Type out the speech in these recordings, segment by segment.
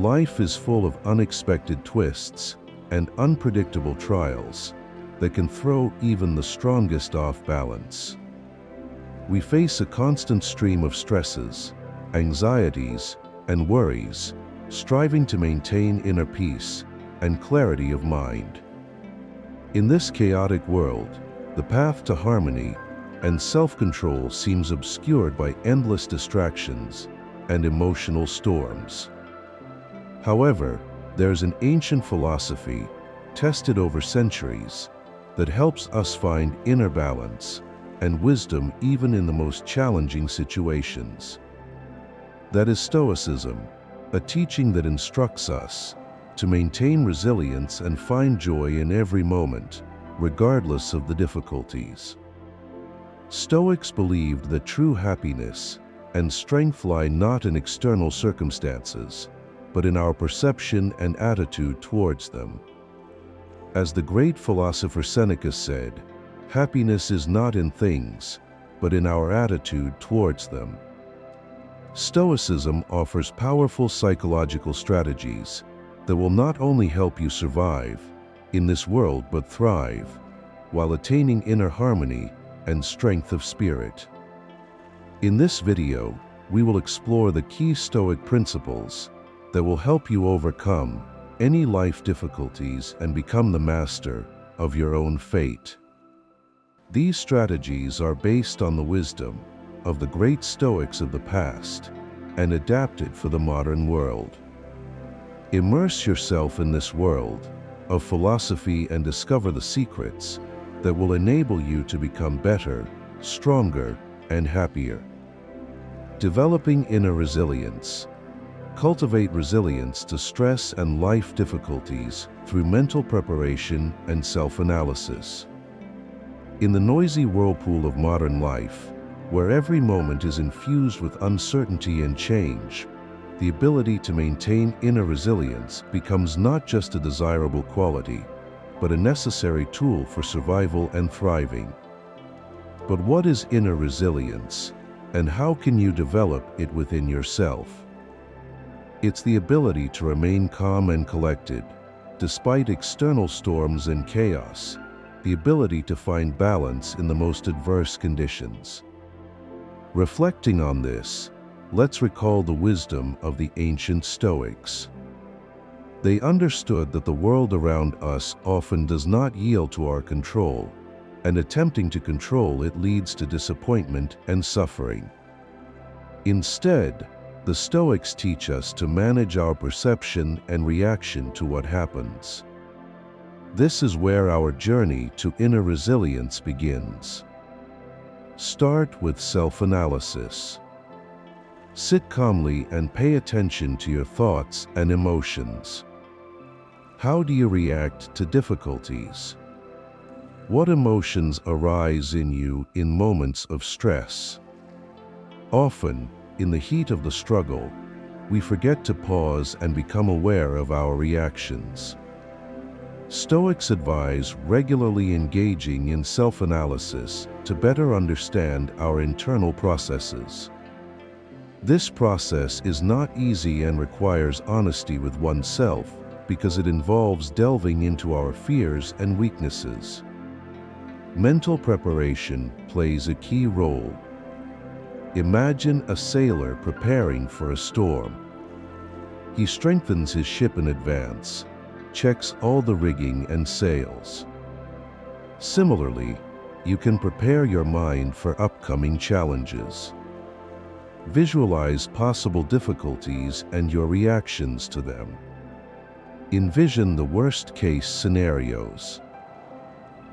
Life is full of unexpected twists and unpredictable trials that can throw even the strongest off balance. We face a constant stream of stresses, anxieties, and worries, striving to maintain inner peace and clarity of mind. In this chaotic world, the path to harmony and self-control seems obscured by endless distractions and emotional storms. However, there's an ancient philosophy, tested over centuries, that helps us find inner balance and wisdom even in the most challenging situations. That is Stoicism, a teaching that instructs us to maintain resilience and find joy in every moment, regardless of the difficulties. Stoics believed that true happiness and strength lie not in external circumstances, but in our perception and attitude towards them. As the great philosopher Seneca said, happiness is not in things, but in our attitude towards them. Stoicism offers powerful psychological strategies that will not only help you survive in this world but thrive, while attaining inner harmony and strength of spirit. In this video, we will explore the key Stoic principles that will help you overcome any life difficulties and become the master of your own fate. These strategies are based on the wisdom of the great Stoics of the past and adapted for the modern world. Immerse yourself in this world of philosophy and discover the secrets that will enable you to become better, stronger, and happier. Developing inner resilience. Cultivate resilience to stress and life difficulties through mental preparation and self-analysis. In the noisy whirlpool of modern life, where every moment is infused with uncertainty and change, the ability to maintain inner resilience becomes not just a desirable quality, but a necessary tool for survival and thriving. But what is inner resilience, and how can you develop it within yourself? It's the ability to remain calm and collected, despite external storms and chaos, the ability to find balance in the most adverse conditions. Reflecting on this, let's recall the wisdom of the ancient Stoics. They understood that the world around us often does not yield to our control, and attempting to control it leads to disappointment and suffering. Instead, the Stoics teach us to manage our perception and reaction to what happens. This is where our journey to inner resilience begins. Start with self-analysis. Sit calmly and pay attention to your thoughts and emotions. How do you react to difficulties? What emotions arise in you in moments of stress? Often, in the heat of the struggle, we forget to pause and become aware of our reactions. Stoics advise regularly engaging in self-analysis to better understand our internal processes. This process is not easy and requires honesty with oneself because it involves delving into our fears and weaknesses. Mental preparation plays a key role. Imagine a sailor preparing for a storm. He strengthens his ship in advance, checks all the rigging and sails. Similarly, you can prepare your mind for upcoming challenges. Visualize possible difficulties and your reactions to them. Envision the worst-case scenarios.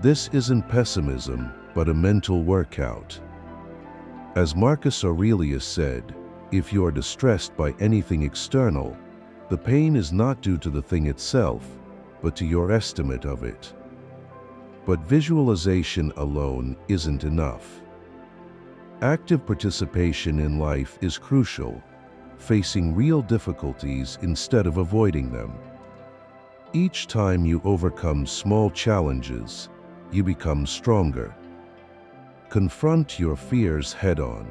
This isn't pessimism, but a mental workout. As Marcus Aurelius said, if you are distressed by anything external, the pain is not due to the thing itself, but to your estimate of it. But visualization alone isn't enough. Active participation in life is crucial, facing real difficulties instead of avoiding them. Each time you overcome small challenges, you become stronger. Confront your fears head-on.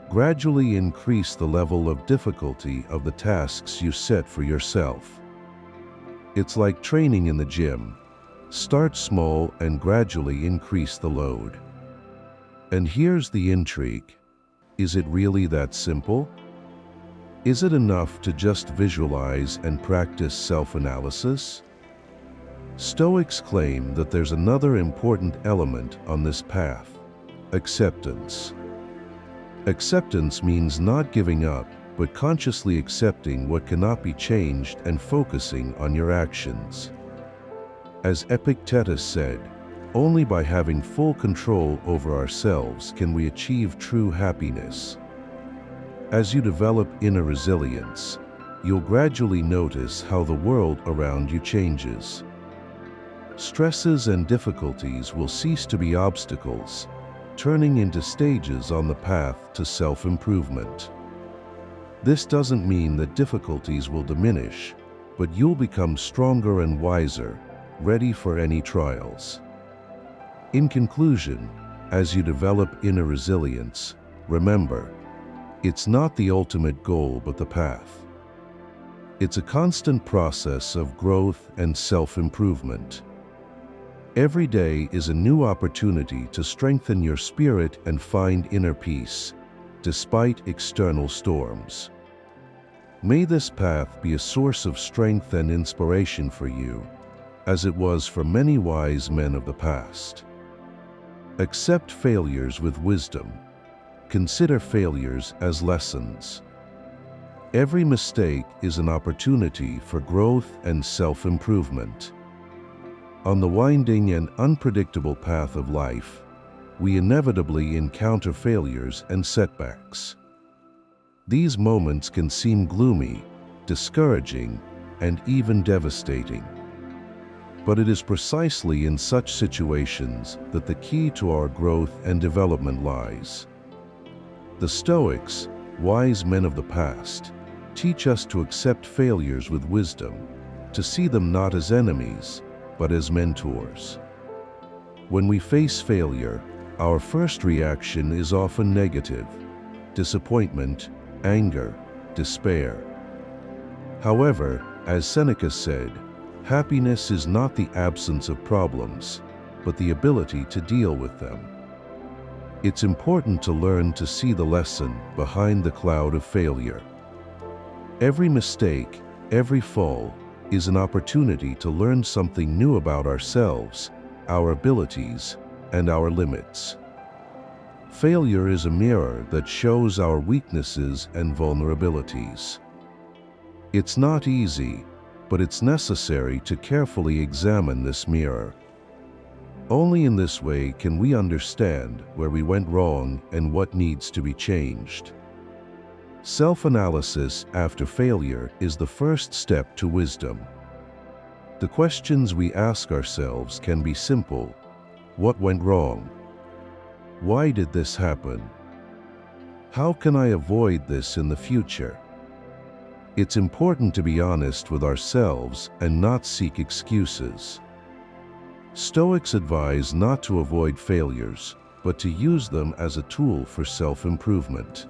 Gradually increase the level of difficulty of the tasks you set for yourself. It's like training in the gym. Start small and gradually increase the load. And here's the intrigue. Is it really that simple? Is it enough to just visualize and practice self-analysis? Stoics claim that there's another important element on this path: acceptance. Acceptance means not giving up, but consciously accepting what cannot be changed and focusing on your actions. As Epictetus said, only by having full control over ourselves can we achieve true happiness. As you develop inner resilience, you'll gradually notice how the world around you changes. Stresses and difficulties will cease to be obstacles, turning into stages on the path to self-improvement. This doesn't mean that difficulties will diminish, but you'll become stronger and wiser, ready for any trials. In conclusion, as you develop inner resilience, remember, it's not the ultimate goal but the path. It's a constant process of growth and self-improvement. Every day is a new opportunity to strengthen your spirit and find inner peace, despite external storms. May this path be a source of strength and inspiration for you, as it was for many wise men of the past. Accept failures with wisdom. Consider failures as lessons. Every mistake is an opportunity for growth and self-improvement. On the winding and unpredictable path of life, we inevitably encounter failures and setbacks. These moments can seem gloomy, discouraging, and even devastating. But it is precisely in such situations that the key to our growth and development lies. The Stoics, wise men of the past, teach us to accept failures with wisdom, to see them not as enemies, but as mentors. When we face failure, our first reaction is often negative: disappointment, anger, despair. However, as Seneca said, happiness is not the absence of problems, but the ability to deal with them. It's important to learn to see the lesson behind the cloud of failure. Every mistake, every fall, is an opportunity to learn something new about ourselves, our abilities, and our limits. Failure is a mirror that shows our weaknesses and vulnerabilities. It's not easy, but it's necessary to carefully examine this mirror. Only in this way can we understand where we went wrong and what needs to be changed. Self-analysis after failure is the first step to wisdom. The questions we ask ourselves can be simple. What went wrong? Why did this happen? How can I avoid this in the future? It's important to be honest with ourselves and not seek excuses. Stoics advise not to avoid failures, but to use them as a tool for self-improvement.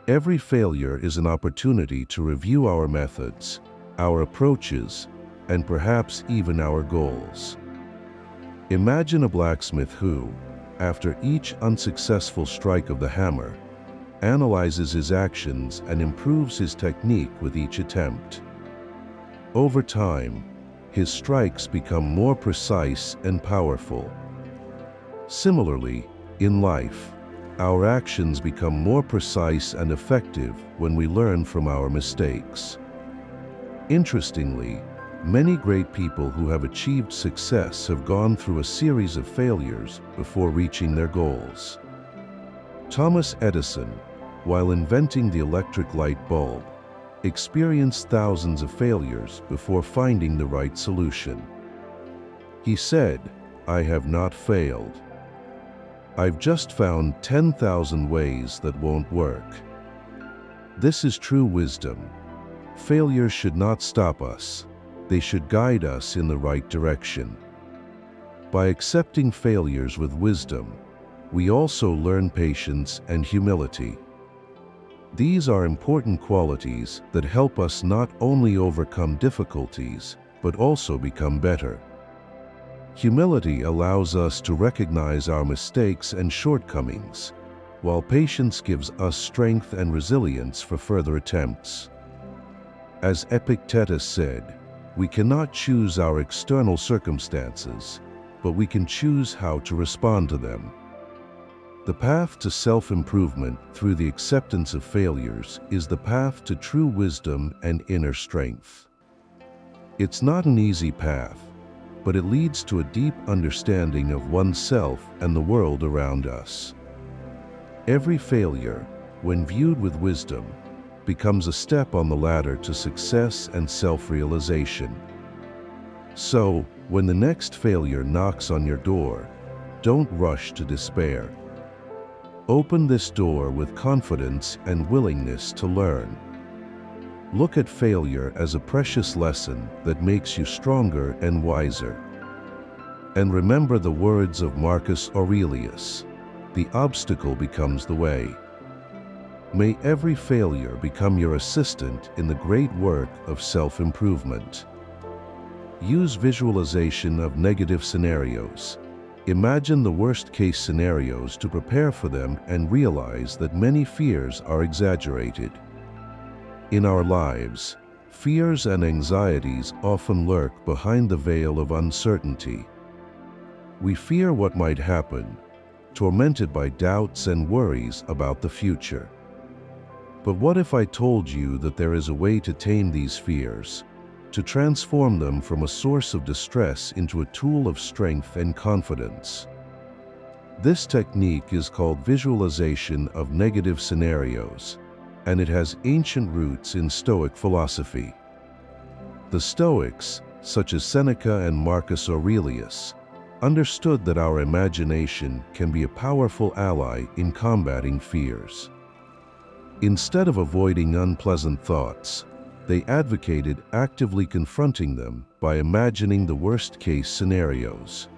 Every failure is an opportunity to review our methods, our approaches, and perhaps even our goals. Imagine a blacksmith who, after each unsuccessful strike of the hammer, analyzes his actions and improves his technique with each attempt. Over time, his strikes become more precise and powerful. Similarly, in life, our actions become more precise and effective when we learn from our mistakes. Interestingly, many great people who have achieved success have gone through a series of failures before reaching their goals. Thomas Edison, while inventing the electric light bulb, experienced thousands of failures before finding the right solution. He said, "I have not failed. I've just found 10,000 ways that won't work." This is true wisdom. Failures should not stop us. They should guide us in the right direction. By accepting failures with wisdom, we also learn patience and humility. These are important qualities that help us not only overcome difficulties, but also become better. Humility allows us to recognize our mistakes and shortcomings, while patience gives us strength and resilience for further attempts. As Epictetus said, we cannot choose our external circumstances, but we can choose how to respond to them. The path to self-improvement through the acceptance of failures is the path to true wisdom and inner strength. It's not an easy path, but it leads to a deep understanding of oneself and the world around us. Every failure, when viewed with wisdom, becomes a step on the ladder to success and self-realization. So, when the next failure knocks on your door, don't rush to despair. Open this door with confidence and willingness to learn. Look at failure as a precious lesson that makes you stronger and wiser. And remember the words of Marcus Aurelius, "The obstacle becomes the way." May every failure become your assistant in the great work of self-improvement. Use visualization of negative scenarios. Imagine the worst-case scenarios to prepare for them and realize that many fears are exaggerated. In our lives, fears and anxieties often lurk behind the veil of uncertainty. We fear what might happen, tormented by doubts and worries about the future. But what if I told you that there is a way to tame these fears, to transform them from a source of distress into a tool of strength and confidence? This technique is called visualization of negative scenarios, and it has ancient roots in Stoic philosophy. The Stoics, such as Seneca and Marcus Aurelius, understood that our imagination can be a powerful ally in combating fears. Instead of avoiding unpleasant thoughts, they advocated actively confronting them by imagining the worst-case scenarios.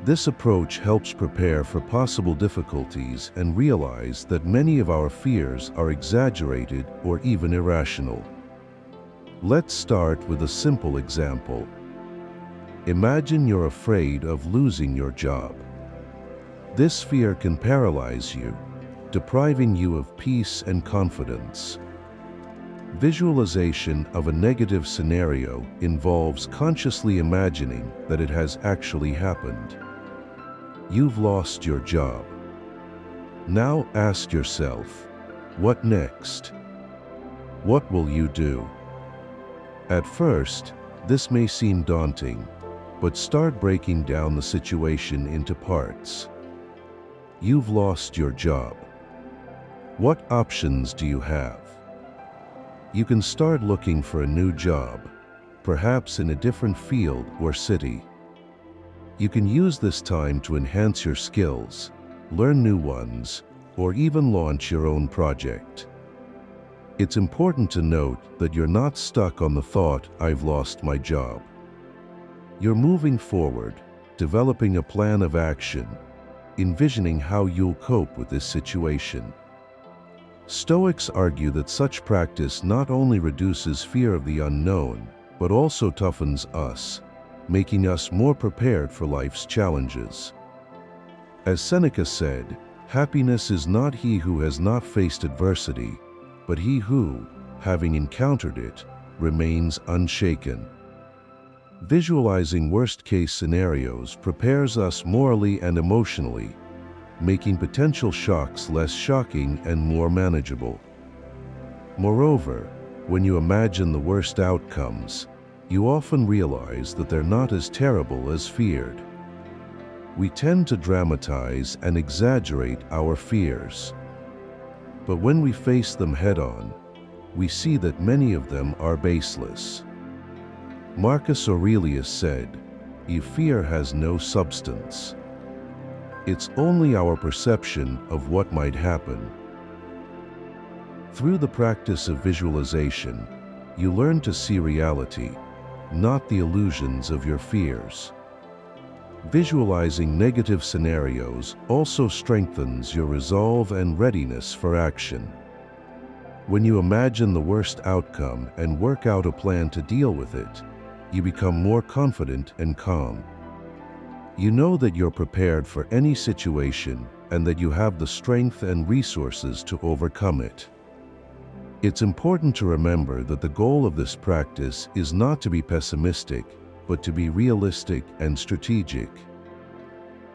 This approach helps prepare for possible difficulties and realize that many of our fears are exaggerated or even irrational. Let's start with a simple example. Imagine you're afraid of losing your job. This fear can paralyze you, depriving you of peace and confidence. Visualization of a negative scenario involves consciously imagining that it has actually happened. You've lost your job. Now ask yourself, what next? What will you do? At first, this may seem daunting, but start breaking down the situation into parts. You've lost your job. What options do you have? You can start looking for a new job, perhaps in a different field or city. You can use this time to enhance your skills, learn new ones, or even launch your own project. It's important to note that you're not stuck on the thought, "I've lost my job." You're moving forward, developing a plan of action, envisioning how you'll cope with this situation. Stoics argue that such practice not only reduces fear of the unknown, but also toughens us, making us more prepared for life's challenges. As Seneca said, happiness is not he who has not faced adversity, but he who, having encountered it, remains unshaken. Visualizing worst-case scenarios prepares us morally and emotionally, making potential shocks less shocking and more manageable. Moreover, when you imagine the worst outcomes, you often realize that they're not as terrible as feared. We tend to dramatize and exaggerate our fears. But when we face them head-on, we see that many of them are baseless. Marcus Aurelius said, "If fear has no substance, it's only our perception of what might happen." Through the practice of visualization, you learn to see reality, not the illusions of your fears. Visualizing negative scenarios also strengthens your resolve and readiness for action. When you imagine the worst outcome and work out a plan to deal with it, you become more confident and calm. You know that you're prepared for any situation and that you have the strength and resources to overcome it. It's important to remember that the goal of this practice is not to be pessimistic, but to be realistic and strategic.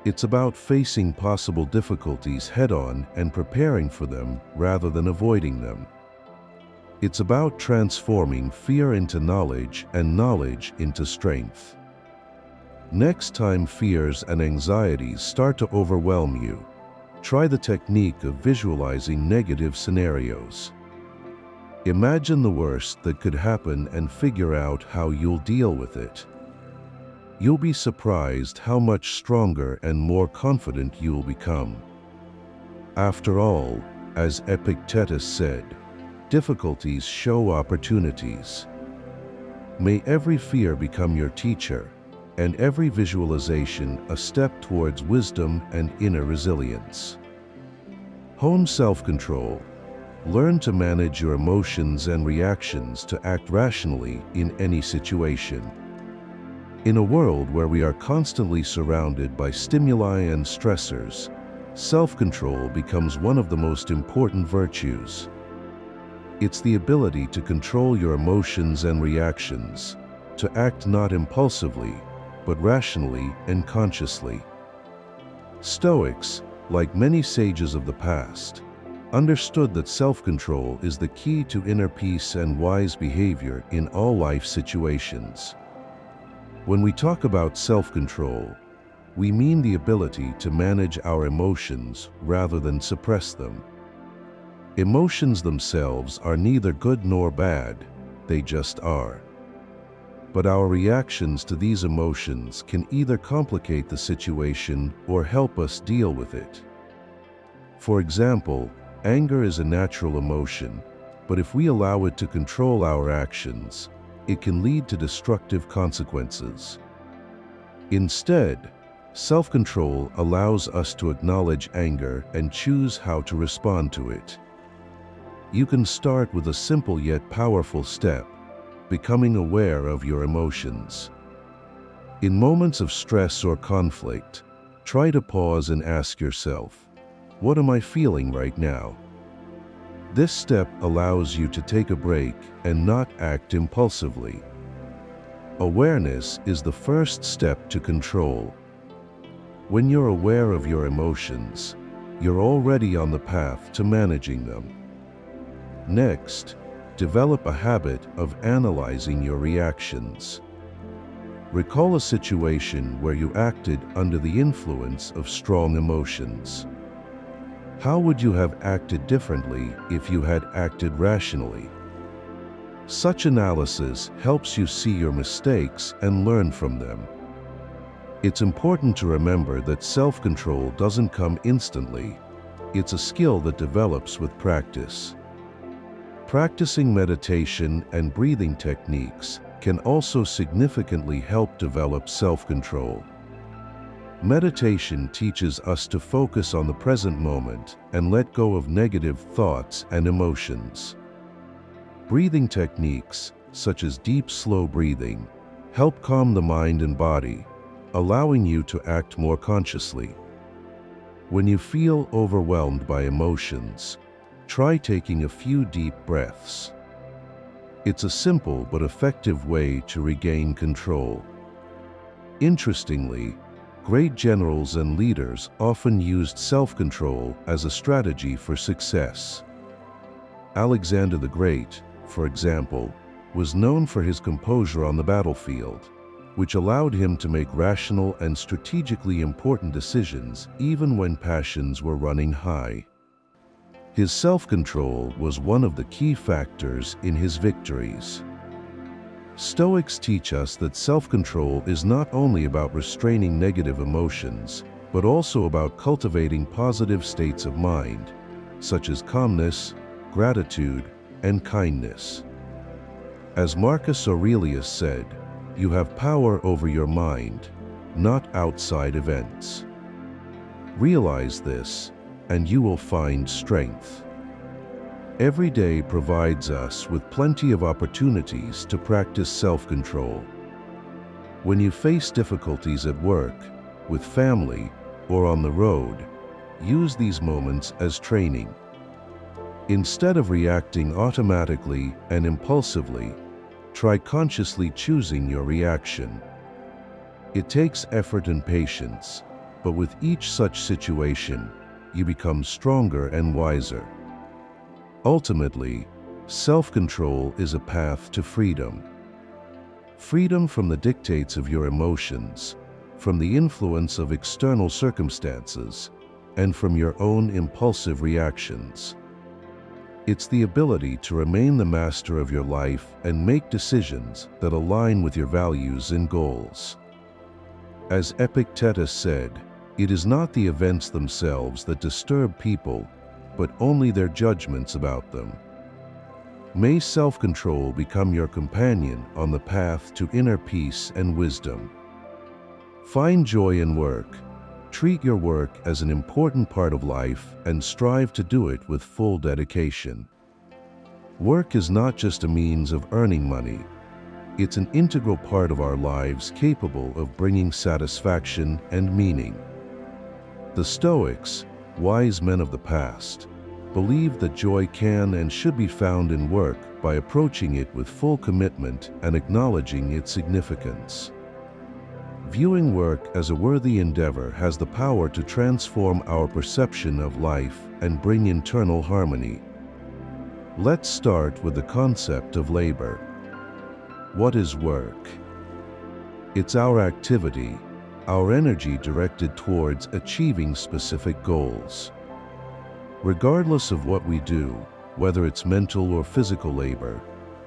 It's about facing possible difficulties head-on and preparing for them rather than avoiding them. It's about transforming fear into knowledge and knowledge into strength. Next time fears and anxieties start to overwhelm you, try the technique of visualizing negative scenarios. Imagine the worst that could happen and figure out how you'll deal with it. You'll be surprised how much stronger and more confident you'll become. After all, as Epictetus said, difficulties show opportunities. May every fear become your teacher, and every visualization a step towards wisdom and inner resilience. Hone self-control. Learn to manage your emotions and reactions to act rationally in any situation. In a world where we are constantly surrounded by stimuli and stressors, self-control becomes one of the most important virtues. It's the ability to control your emotions and reactions, to act not impulsively, but rationally and consciously. Stoics, like many sages of the past, understood that self-control is the key to inner peace and wise behavior in all life situations. When we talk about self-control, we mean the ability to manage our emotions rather than suppress them. Emotions themselves are neither good nor bad, they just are. But our reactions to these emotions can either complicate the situation or help us deal with it. For example, anger is a natural emotion, but if we allow it to control our actions, it can lead to destructive consequences. Instead, self-control allows us to acknowledge anger and choose how to respond to it. You can start with a simple yet powerful step, becoming aware of your emotions. In moments of stress or conflict, try to pause and ask yourself, what am I feeling right now? This step allows you to take a break and not act impulsively. Awareness is the first step to control. When you're aware of your emotions, you're already on the path to managing them. Next, develop a habit of analyzing your reactions. Recall a situation where you acted under the influence of strong emotions. How would you have acted differently if you had acted rationally? Such analysis helps you see your mistakes and learn from them. It's important to remember that self-control doesn't come instantly. It's a skill that develops with practice. Practicing meditation and breathing techniques can also significantly help develop self-control. Meditation teaches us to focus on the present moment and let go of negative thoughts and emotions. Breathing techniques, such as deep, slow breathing, help calm the mind and body, allowing you to act more consciously. When you feel overwhelmed by emotions, try taking a few deep breaths. It's a simple but effective way to regain control. Interestingly, great generals and leaders often used self-control as a strategy for success. Alexander the Great, for example, was known for his composure on the battlefield, which allowed him to make rational and strategically important decisions even when passions were running high. His self-control was one of the key factors in his victories. Stoics teach us that self-control is not only about restraining negative emotions, but also about cultivating positive states of mind, such as calmness, gratitude, and kindness. As Marcus Aurelius said, you have power over your mind, not outside events. Realize this, and you will find strength. Every day provides us with plenty of opportunities to practice self-control. When you face difficulties at work, with family, or on the road, use these moments as training. Instead of reacting automatically and impulsively, try consciously choosing your reaction. It takes effort and patience, but with each such situation, you become stronger and wiser. Ultimately, self-control is a path to freedom. Freedom from the dictates of your emotions, from the influence of external circumstances, and from your own impulsive reactions. It's the ability to remain the master of your life and make decisions that align with your values and goals. As Epictetus said, it is not the events themselves that disturb people, but only their judgments about them. May self-control become your companion on the path to inner peace and wisdom. Find joy in work. Treat your work as an important part of life and strive to do it with full dedication. Work is not just a means of earning money. It's an integral part of our lives capable of bringing satisfaction and meaning. The Stoics, wise men of the past, believed that joy can and should be found in work by approaching it with full commitment and acknowledging its significance. Viewing work as a worthy endeavor has the power to transform our perception of life and bring internal harmony. Let's start with the concept of labor. What is work? It's our activity, our energy directed towards achieving specific goals. Regardless of what we do, whether it's mental or physical labor,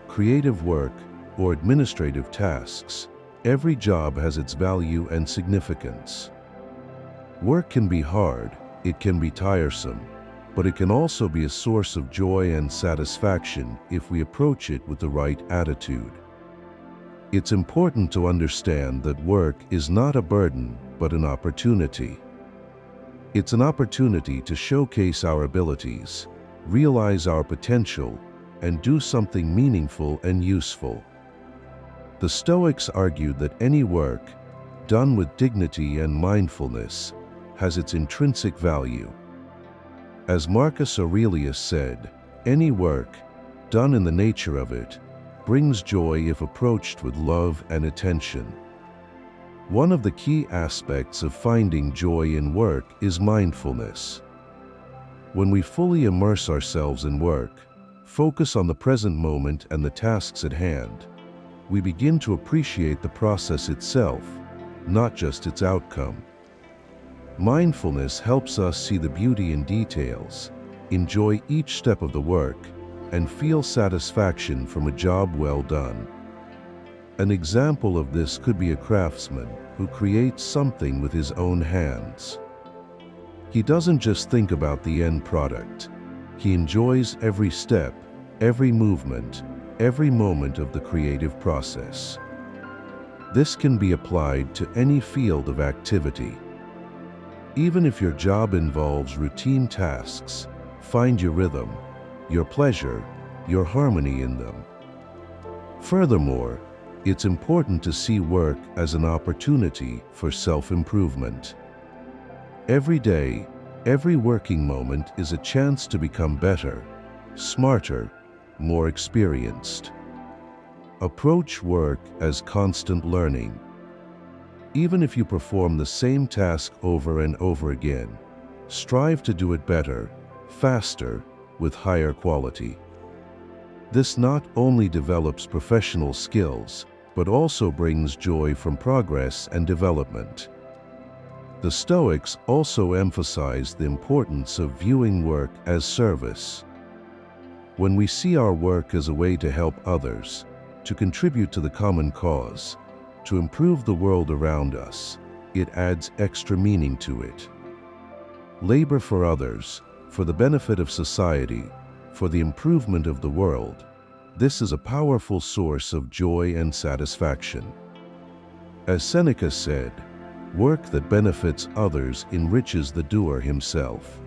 creative work, or administrative tasks, every job has its value and significance. Work can be hard, it can be tiresome, but it can also be a source of joy and satisfaction if we approach it with the right attitude. It's important to understand that work is not a burden, but an opportunity. It's an opportunity to showcase our abilities, realize our potential, and do something meaningful and useful. The Stoics argued that any work, done with dignity and mindfulness, has its intrinsic value. As Marcus Aurelius said, any work, done in the nature of it, brings joy if approached with love and attention. One of the key aspects of finding joy in work is mindfulness. When we fully immerse ourselves in work, focus on the present moment and the tasks at hand, we begin to appreciate the process itself, not just its outcome. Mindfulness helps us see the beauty in details, enjoy each step of the work, and feel satisfaction from a job well done. An example of this could be a craftsman who creates something with his own hands. He doesn't just think about the end product. He enjoys every step, every movement, every moment of the creative process. This can be applied to any field of activity. Even if your job involves routine tasks, find your rhythm, your pleasure, your harmony in them. Furthermore, it's important to see work as an opportunity for self-improvement. Every day, every working moment is a chance to become better, smarter, more experienced. Approach work as constant learning. Even if you perform the same task over and over again, strive to do it better, faster, with higher quality. This not only develops professional skills, but also brings joy from progress and development. The Stoics also emphasized the importance of viewing work as service. When we see our work as a way to help others, to contribute to the common cause, to improve the world around us, it adds extra meaning to it. Labor for others, for the benefit of society, for the improvement of the world, this is a powerful source of joy and satisfaction. As Seneca said, work that benefits others enriches the doer himself.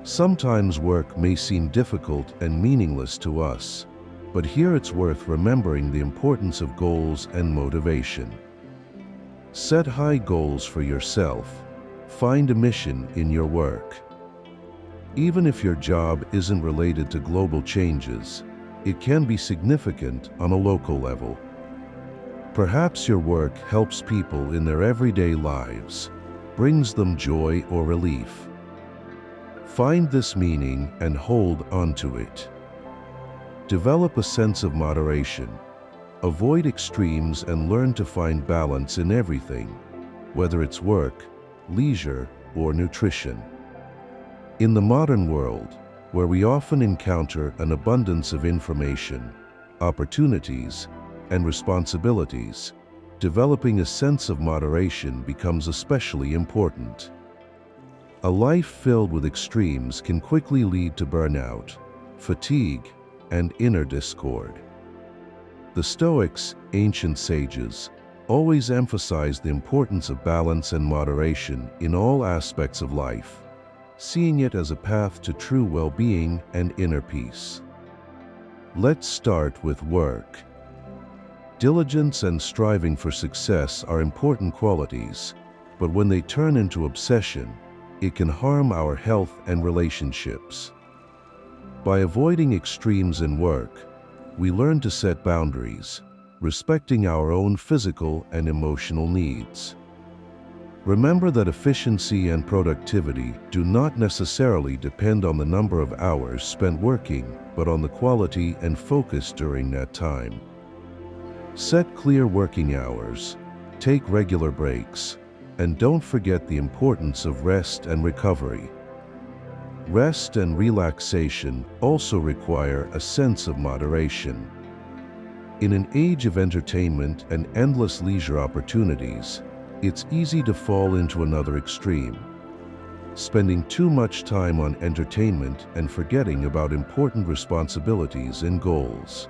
Sometimes work may seem difficult and meaningless to us, but here it's worth remembering the importance of goals and motivation. Set high goals for yourself. Find a mission in your work. Even if your job isn't related to global changes, it can be significant on a local level. Perhaps your work helps people in their everyday lives, brings them joy or relief. Find this meaning and hold onto it. Develop a sense of moderation. Avoid extremes and learn to find balance in everything, whether it's work, leisure, or nutrition. In the modern world, where we often encounter an abundance of information, opportunities, and responsibilities, developing a sense of moderation becomes especially important. A life filled with extremes can quickly lead to burnout, fatigue, and inner discord. The Stoics, ancient sages, always emphasized the importance of balance and moderation in all aspects of life, seeing it as a path to true well-being and inner peace. Let's start with work. Diligence and striving for success are important qualities, but when they turn into obsession, it can harm our health and relationships. By avoiding extremes in work, we learn to set boundaries, respecting our own physical and emotional needs. Remember that efficiency and productivity do not necessarily depend on the number of hours spent working, but on the quality and focus during that time. Set clear working hours, take regular breaks, and don't forget the importance of rest and recovery. Rest and relaxation also require a sense of moderation. In an age of entertainment and endless leisure opportunities, it's easy to fall into another extreme, spending too much time on entertainment and forgetting about important responsibilities and goals.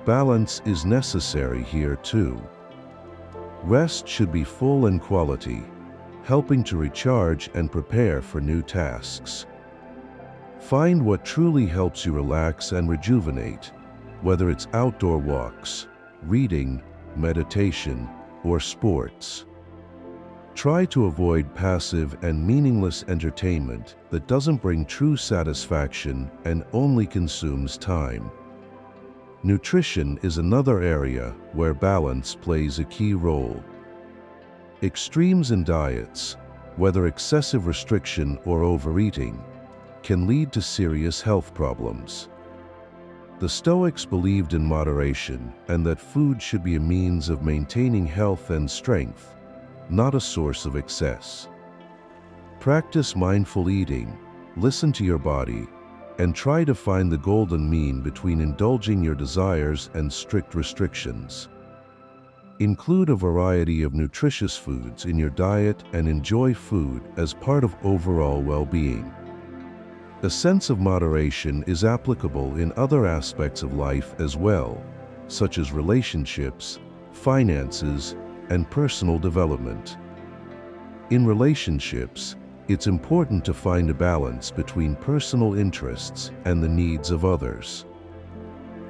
Balance is necessary here too. Rest should be full and quality, helping to recharge and prepare for new tasks. Find what truly helps you relax and rejuvenate, whether it's outdoor walks, reading, meditation, or sports. Try to avoid passive and meaningless entertainment that doesn't bring true satisfaction and only consumes time. Nutrition is another area where balance plays a key role. Extremes in diets, whether excessive restriction or overeating, can lead to serious health problems. The Stoics believed in moderation and that food should be a means of maintaining health and strength, not a source of excess. Practice mindful eating, listen to your body, and try to find the golden mean between indulging your desires and strict restrictions. Include a variety of nutritious foods in your diet and enjoy food as part of overall well-being. A sense of moderation is applicable in other aspects of life as well, such as relationships, finances, and personal development. In relationships, it's important to find a balance between personal interests and the needs of others.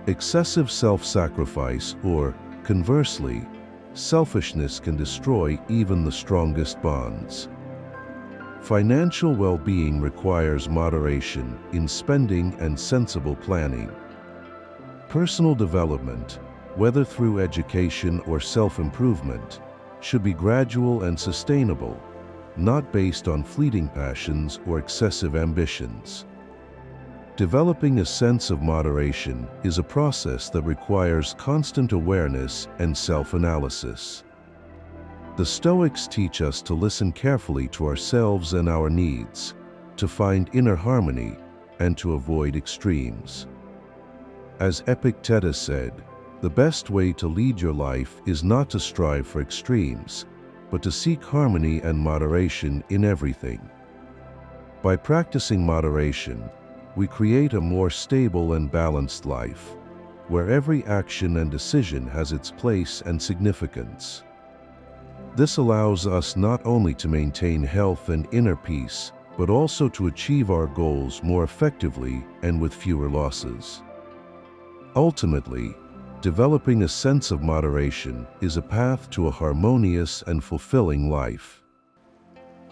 Excessive self-sacrifice or, conversely, selfishness can destroy even the strongest bonds. Financial well-being requires moderation in spending and sensible planning. Personal development, whether through education or self-improvement, should be gradual and sustainable, not based on fleeting passions or excessive ambitions. Developing a sense of moderation is a process that requires constant awareness and self-analysis. The Stoics teach us to listen carefully to ourselves and our needs, to find inner harmony, and to avoid extremes. As Epictetus said, the best way to lead your life is not to strive for extremes, but to seek harmony and moderation in everything. By practicing moderation, we create a more stable and balanced life, where every action and decision has its place and significance. This allows us not only to maintain health and inner peace, but also to achieve our goals more effectively and with fewer losses. Ultimately, developing a sense of moderation is a path to a harmonious and fulfilling life.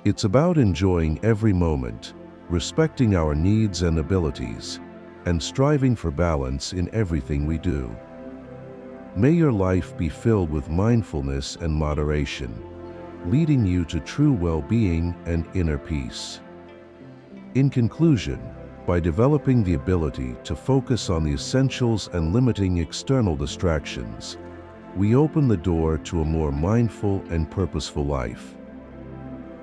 It's about enjoying every moment, respecting our needs and abilities, and striving for balance in everything we do. May your life be filled with mindfulness and moderation, leading you to true well-being and inner peace. In conclusion, by developing the ability to focus on the essentials and limiting external distractions, we open the door to a more mindful and purposeful life.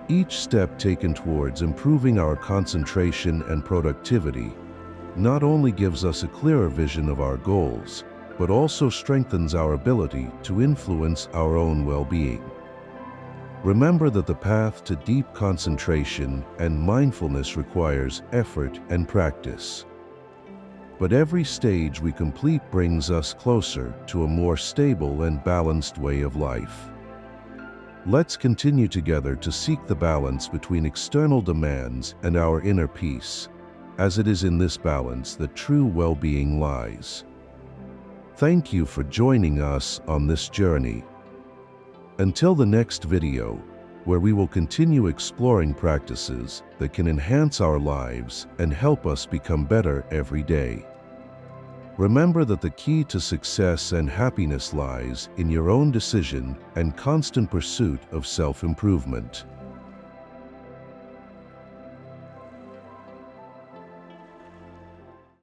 Each step taken towards improving our concentration and productivity not only gives us a clearer vision of our goals, but also strengthens our ability to influence our own well-being. Remember that the path to deep concentration and mindfulness requires effort and practice. But every stage we complete brings us closer to a more stable and balanced way of life. Let's continue together to seek the balance between external demands and our inner peace, as it is in this balance that true well-being lies. Thank you for joining us on this journey. Until the next video, where we will continue exploring practices that can enhance our lives and help us become better every day. Remember that the key to success and happiness lies in your own decision and constant pursuit of self-improvement.